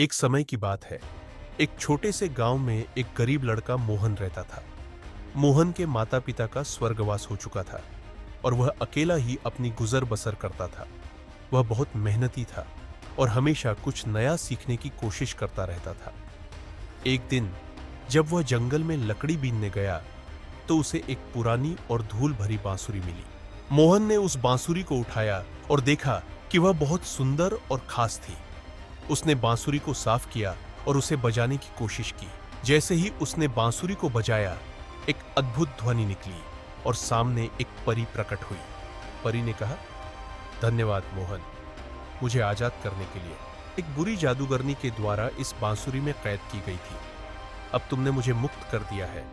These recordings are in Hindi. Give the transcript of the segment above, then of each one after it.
एक समय की बात है। एक छोटे से गांव में एक गरीब लड़का मोहन रहता था। मोहन के माता पिता का स्वर्गवास हो चुका था और वह अकेला ही अपनी गुजर बसर करता था। वह बहुत मेहनती था और हमेशा कुछ नया सीखने की कोशिश करता रहता था। एक दिन जब वह जंगल में लकड़ी बीनने गया तो उसे एक पुरानी और धूल भरी बांसुरी मिली। मोहन ने उस बांसुरी को उठाया और देखा कि वह बहुत सुंदर और खास थी। उसने बांसुरी को साफ किया और उसे बजाने की कोशिश की। जैसे ही उसने बांसुरी को बजाया, एक अद्भुत ध्वनि निकली और सामने एक परी प्रकट हुई। परी ने कहा, धन्यवाद मोहन, मुझे आजाद करने के लिए। एक बुरी जादूगरनी के द्वारा इस बांसुरी में कैद की गई थी। अब तुमने मुझे मुक्त कर दिया है,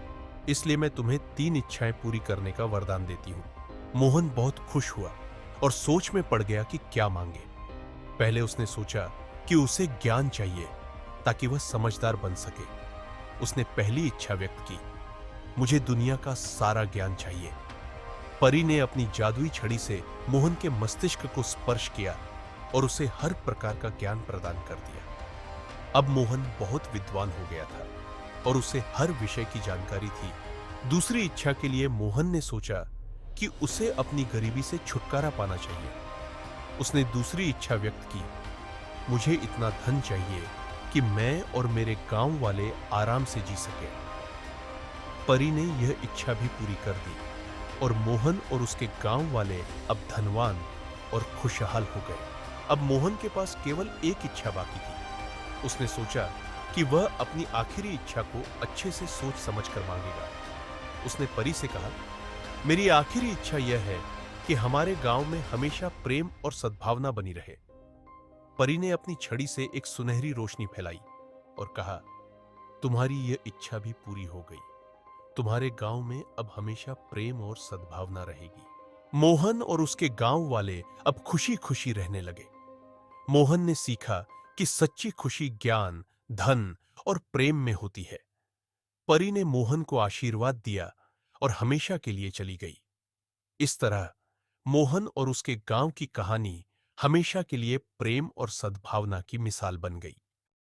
इसलिए मैं तुम्हें 3 इच्छाएं पूरी करने का वरदान देती हूं। मोहन बहुत खुश हुआ और सोच में पड़ गया कि क्या मांगे। पहले उसने सोचा कि उसे ज्ञान चाहिए ताकि वह समझदार बन सके। उसने पहली इच्छा व्यक्त की, मुझे दुनिया का सारा ज्ञान चाहिए। परी ने अपनी जादुई छड़ी से मोहन के मस्तिष्क को स्पर्श किया और उसे हर प्रकार का ज्ञान प्रदान कर दिया। अब मोहन बहुत विद्वान हो गया था और उसे हर विषय की जानकारी थी। दूसरी इच्छा के लिए मोहन ने सोचा कि उसे अपनी गरीबी से छुटकारा पाना चाहिए। उसने दूसरी इच्छा व्यक्त की, मुझे इतना धन चाहिए कि मैं और मेरे गांव वाले आराम से जी सके। परी ने यह इच्छा भी पूरी कर दी और मोहन और उसके गांव वाले अब धनवान और खुशहाल हो गए। अब मोहन के पास केवल एक इच्छा बाकी थी। उसने सोचा कि वह अपनी आखिरी इच्छा को अच्छे से सोच समझ कर मांगेगा। उसने परी से कहा, मेरी आखिरी इच्छा यह है कि हमारे गांव में हमेशा प्रेम और सद्भावना बनी रहे। परी ने अपनी छड़ी से एक सुनहरी रोशनी फैलाई और कहा, तुम्हारी यह इच्छा भी पूरी हो गई। तुम्हारे गांव में अब हमेशा प्रेम और सद्भावना रहेगी। मोहन और उसके गांव वाले अब खुशी खुशी रहने लगे। मोहन ने सीखा कि सच्ची खुशी ज्ञान, धन और प्रेम में होती है। परी ने मोहन को आशीर्वाद दिया और हमेशा के लिए चली गई। इस तरह मोहन और उसके गांव की कहानी हमेशा के लिए प्रेम और सद्भावना की मिसाल बन गई।